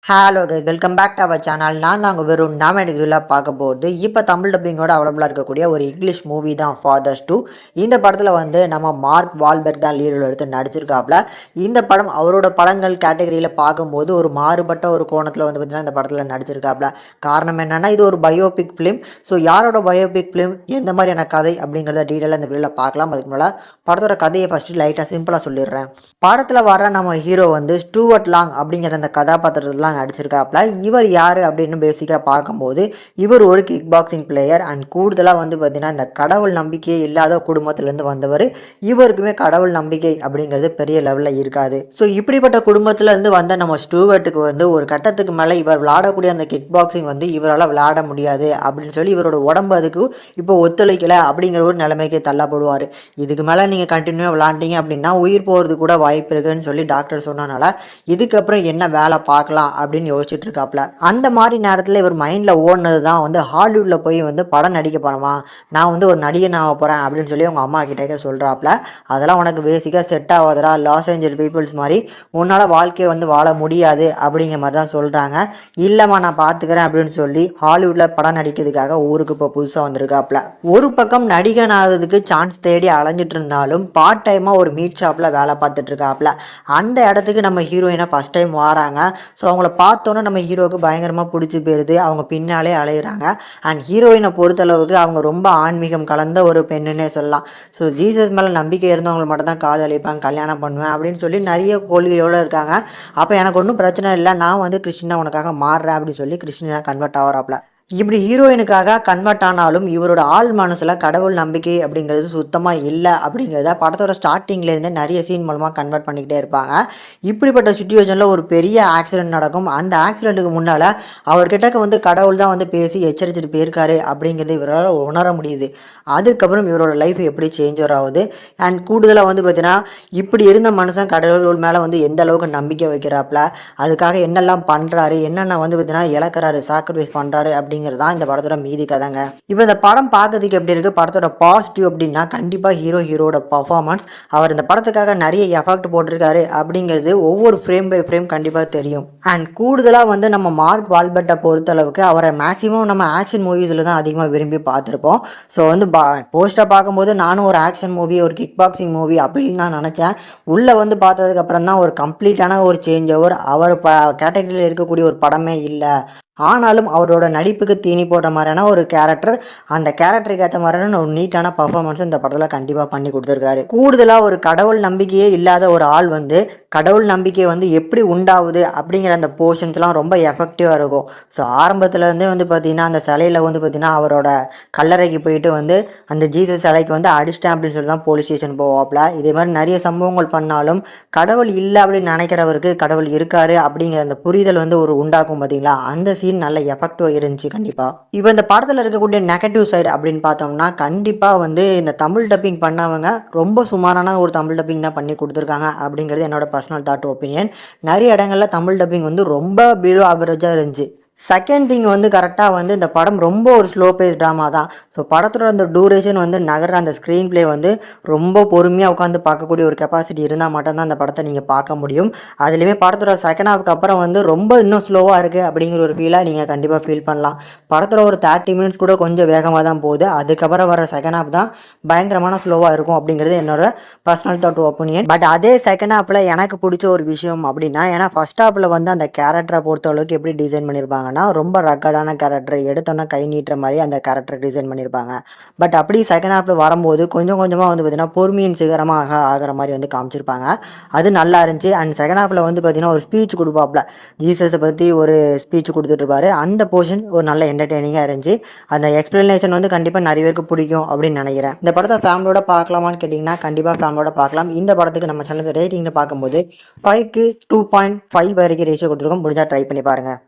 Hello guys, welcome back to our channel. நான் தான் வெறும் நாம எனக்கு இதில் பார்க்க போகிறது இப்போ தமிழ் டப்பிங்கோட அவைலபிளாக இருக்கக்கூடிய ஒரு இங்கிலீஷ் மூவி தான் ஃபாதர்ஸ் 2. இந்த படத்தில் வந்து நம்ம மார்க் வால்பெர்க் தான் லீடில் எடுத்து நடிச்சிருக்காப்புல. இந்த படம் அவரோட படங்கள் கேட்டகரியில் பார்க்கும்போது ஒரு மாறுபட்ட ஒரு கோணத்தில் வந்து பார்த்திங்கன்னா இந்த படத்தில் நடிச்சிருக்காப்புல. காரணம் என்னென்னா இது ஒரு பயோபிக் ஃபிலிம். ஸோ யாரோட பயோபிக் ஃபிலிம், எந்த மாதிரியான கதை அப்படிங்கிறத டீட்டெயிலாக இந்த வீடியோவில் பார்க்கலாம். அதுக்கு முன்னாடி படத்தோட கதையை ஃபஸ்ட்டு லைட்டாக சிம்பிளாக சொல்லிடுறேன். படத்தில் வர நம்ம ஹீரோ வந்து ஸ்டூவர்ட் லாங் அப்படிங்கிற அந்த கதாபாத்திரத்தில் நடிச்சிருக்காப்புல. இவர் யார் அப்படின்னு பேசிக்காக பார்க்கும்போது இவர் ஒரு கிக் பாக்ஸிங் பிளேயர் அண்ட் கூடுதலாக வந்து பார்த்திங்கன்னா இந்த கடவுள் நம்பிக்கையே இல்லாத குடும்பத்திலேருந்து வந்தவர். இவருக்குமே கடவுள் நம்பிக்கை அப்படிங்கிறது பெரிய லெவலில் இருக்காது. ஸோ இப்படிப்பட்ட குடும்பத்திலேருந்து வந்த நம்ம ஸ்டூவர்ட்டுக்கு வந்து ஒரு கட்டத்துக்கு மேலே இவர் விளையாடக்கூடிய அந்த கிக் பாக்ஸிங் வந்து இவரால் விளையாட முடியாது அப்படின்னு சொல்லி இவரோட உடம்பு அதுக்கு இப்போ ஒத்துழைக்கலை அப்படிங்கிற ஒரு நிலைமைக்கு தள்ளப்படுவார். இதுக்கு மேலே நீங்கள் கண்டினியூவாக விளாண்டிங்க அப்படின்னா உயிர் போகிறது கூட வாய்ப்பு இருக்குன்னு சொல்லி டாக்டர் சொன்னனால இதுக்கப்புறம் என்ன வேலை பார்க்கலாம் அப்படின்னு யோசிச்சுட்டு இருக்காப்புல. அந்த மாதிரி நேரத்தில் இவர் மைண்டில் ஓடினது தான் வந்து ஹாலிவுட்டில் போய் வந்து படம் நடிக்க போகிறோமா, நான் வந்து ஒரு நடிகன் ஆக போகிறேன் அப்படின்னு சொல்லி அவங்க அம்மா கிட்டே சொல்கிறாப்புல. அதெல்லாம் உனக்கு பேசிக்காக செட் ஆகாதரா, லாஸ் ஏஞ்சல் பீப்புள்ஸ் மாதிரி உன்னால் வாழ்க்கையை வந்து வாழ முடியாது அப்படிங்கிற மாதிரி தான் சொல்கிறாங்க. இல்லைம்மா நான் பார்த்துக்கிறேன் அப்படின்னு சொல்லி ஹாலிவுட்டில் படம் நடிக்கிறதுக்காக ஊருக்கு இப்போ புதுசாக வந்திருக்காப்புல. ஒரு பக்கம் நடிகன் ஆகிறதுக்கு சான்ஸ் தேடி அலைஞ்சிட்டு இருந்தாலும் பார்ட் டைமாக ஒரு மீட் ஷாப்பில் வேலை பார்த்துட்டு இருக்காப்புல. அந்த இடத்துக்கு நம்ம ஹீரோயினை ஃபஸ்ட் டைம் வராங்க. ஸோ அவங்கள பார்த்தோன்னே நம்ம ஹீரோவுக்கு பயங்கரமாக பிடிச்சி போயிடுது. அவங்க பின்னாலே அலையிறாங்க. அண்ட் ஹீரோயினை பொறுத்தளவுக்கு அவங்க ரொம்ப ஆன்மீகம் கலந்த ஒரு பெண்ணுன்னே சொல்லலாம். ஸோ ஜீசஸ் மேலே நம்பிக்கை இருந்தவங்களை மட்டும் தான் காதலிப்பாங்க, கல்யாணம் பண்ணுவேன் அப்படின்னு சொல்லி நிறைய கொள்கையோடு இருக்காங்க. அப்போ எனக்கு ஒன்றும் பிரச்சனை இல்லை, நான் வந்து கிறிஸ்டினாக உனக்காக மாறுறேன் அப்படின்னு சொல்லி கிறிஸ்டினாக கன்வெர்ட் ஆகிறாப்புல. இப்படி ஹீரோயினுக்காக கன்வெர்ட் ஆனாலும் இவரோட ஆள் மனசில் கடவுள் நம்பிக்கை அப்படிங்கிறது சுத்தமாக இல்லை அப்படிங்கிறத படத்தோட ஸ்டார்டிங்லேருந்து நிறைய சீன் மூலமாக கன்வெர்ட் பண்ணிக்கிட்டே இருப்பாங்க. இப்படிப்பட்ட சுச்சுவேஷனில் ஒரு பெரிய ஆக்சிடென்ட் நடக்கும். அந்த ஆக்சிடென்ட்டுக்கு முன்னால் அவர்கிட்ட வந்து கடவுள் தான் வந்து பேசி எச்சரிச்சுட்டு போயிருக்காரு அப்படிங்கிறது இவரால் உணர முடியுது. அதுக்கப்புறம் இவரோட லைஃப் எப்படி சேஞ்சர் ஆகுது. அண்ட் கூடுதலாக வந்து பார்த்தீங்கன்னா இப்படி இருந்த மனுஷன் கடவுள் மேலே வந்து எந்த அளவுக்கு நம்பிக்கை வைக்கிறாப்புல, அதுக்காக என்னெல்லாம் பண்ணுறாரு, என்னென்ன வந்து பார்த்தீங்கன்னா இழக்கிறாரு, சாக்ரிஃபைஸ் பண்ணுறாரு அப்படிங்கிறது தான் இந்த படத்தோட மீதி கதைங்க. இப்போ இந்த படம் பார்க்கறதுக்கு எப்படி இருக்குது, படத்தோட பாசிட்டிவ் அப்படின்னா கண்டிப்பாக ஹீரோட பர்ஃபார்மன்ஸ். அவர் இந்த படத்துக்காக நிறைய எஃபெக்ட் போட்டிருக்காரு அப்படிங்கிறது ஒவ்வொரு ஃப்ரேம் பை ஃப்ரேம் கண்டிப்பாக தெரியும். அண்ட் கூடுதலாக வந்து நம்ம மார்க் வால்பெர்ட்டை பொறுத்தளவுக்கு அவரை மேக்ஸிமம் நம்ம ஆக்ஷன் மூவிஸில் தான் அதிகமாக விரும்பி பார்த்துருப்போம். ஸோ வந்து போஸ்டரை பார்க்கும்போது நானும் ஒரு ஆக்ஷன் மூவி, ஒரு கிக் பாக்ஸிங் மூவி அப்படின்னு நான் நினச்சேன். உள்ளே வந்து பார்த்ததுக்கப்புறம் தான் ஒரு கம்ப்ளீட்டான ஒரு சேஞ்ச் ஓவர். அவர் கேட்டகரியில் இருக்கக்கூடிய ஒரு படமே இல்லை. ஆனாலும் அவரோட நடிப்புக்கு தீனி போடுற மாதிரியான ஒரு கேரக்டர், அந்த கேரக்டருக்கு ஏற்ற மாதிரியான ஒரு நீட்டான பர்ஃபார்மன்ஸ் இந்த படத்தில் கண்டிப்பாக பண்ணி கொடுத்துருக்காரு. கூடுதலாக ஒரு கடவுள் நம்பிக்கையே இல்லாத ஒரு ஆள் வந்து கடவுள் நம்பிக்கை வந்து எப்படி உண்டாகுது அப்படிங்கிற அந்த போர்ஷன்ஸ்லாம் ரொம்ப எஃபெக்டிவாக இருக்கும். ஸோ ஆரம்பத்துலேருந்தே வந்து பார்த்திங்கன்னா அந்த சிலையில் வந்து பார்த்திங்கன்னா அவரோட கல்லறைக்கு போயிட்டு வந்து அந்த ஜீசஸ் சிலைக்கு வந்து அடிச்சிட்டேன் அப்படின்னு சொல்லி தான் போலீஸ் ஸ்டேஷன் போவாப்ல. இதே மாதிரி நிறைய சம்பவங்கள் பண்ணாலும் கடவுள் இல்லை அப்படின்னு நினைக்கிறவருக்கு கடவுள் இருக்காரு அப்படிங்கிற அந்த புரிதல் வந்து ஒரு உண்டாக்கும் பார்த்தீங்களா, அந்த சீன் நல்ல எஃபெக்டிவாக இருந்துச்சு கண்டிப்பாக. இப்போ இந்த படத்தில் இருக்கக்கூடிய நெகட்டிவ் சைடு அப்படின்னு பார்த்தோம்னா கண்டிப்பாக வந்து இந்த தமிழ் டப்பிங் பண்ணவங்க ரொம்ப சுமாரான ஒரு தமிழ் டப்பிங் தான் பண்ணி கொடுத்துருக்காங்க அப்படிங்கிறது என்னோட பர்சனல் தாட் ஒப்பீனியன். நிறைய இடங்களில் தமிழ் டப்பிங் வந்து ரொம்ப பிலோ ஆவரேஜாக இருந்துச்சு. செகண்ட் திங் வந்து கரெக்டாக வந்து இந்த படம் ரொம்ப ஒரு ஸ்லோ பேஸ் ட்ராமா தான். ஸோ படத்தோட அந்த டூரேஷன் வந்து நகர அந்த ஸ்க்ரீன் பிளே வந்து ரொம்ப பொறுமையாக உட்காந்து பார்க்கக்கூடிய ஒரு கெப்பாசிட்டி இருந்தால் மட்டும்தான் அந்த படத்தை நீங்கள் பார்க்க முடியும். அதுலேயுமே படத்தோட செகண்ட் ஹாஃப்க்கு அப்புறம் வந்து ரொம்ப இன்னும் ஸ்லோவாக இருக்குது அப்படிங்கிற ஒரு ஃபீலாக நீங்கள் கண்டிப்பாக ஃபீல் பண்ணலாம். படத்தோட ஒரு 30 மினிட்ஸ் கூட கொஞ்சம் வேகமாக தான் போகுது. அதுக்கப்புறம் வர செகண்ட் ஹாஃப் தான் பயங்கரமான ஸ்லோவாக இருக்கும் அப்படிங்கிறது என்னோட பர்சனல் தாட் ஒப்பீனியன். பட் அதே செகண்ட் ஹாஃபில் எனக்கு பிடிச்ச ஒரு விஷயம் அப்படின்னா, ஏன்னா ஃபர்ஸ்ட் ஹாஃபில் வந்து அந்த கேரக்டரை பொறுத்தளவுக்கு எப்படி டிசைன் பண்ணியிருப்பாங்க, ரொம்ப ரக்கடான கேரக்டர், எடுத்தோன்னா கை நீட்டுற மாதிரி அந்த கேரக்டர் டிசைன் பண்ணியிருப்பாங்க. பட் அப்படி செகண்ட் ஹாஃபில் வரும்போது கொஞ்சம் கொஞ்சமாக வந்து பார்த்திங்கன்னா பொறுமையின் சிகரமாக ஆகிற மாதிரி வந்து காமிச்சிருப்பாங்க. அது நல்லா இருந்துச்சு. அண்ட் செகண்ட் ஹாஃபில் வந்து பார்த்திங்கன்னா ஒரு ஸ்பீச் கொடுப்பாப்புல, ஜீசஸை பற்றி ஒரு ஸ்பீச் கொடுத்துட்ருப்பாரு. அந்த போர்ஷன் ஒரு நல்ல என்டர்டெய்னிங்காக இருந்துச்சு. அந்த எக்ஸ்பிளனேஷன் வந்து கண்டிப்பாக நிறைய பேருக்கு பிடிக்கும் அப்படின்னு நினைக்கிறேன். இந்த படத்தை ஃபேமிலியோட பார்க்கலாமான்னு கேட்டிங்கன்னா கண்டிப்பாக ஃபேமிலியோட பார்க்கலாம். இந்த படத்துக்கு நம்ம சேனல் ரேட்டிங்னு பார்க்கும்போது 5க்கு 2.5 வரைக்கும் ரேஷியோ கொடுத்துருக்கோம். முடிஞ்சால் ட்ரை பண்ணி பாருங்கள்.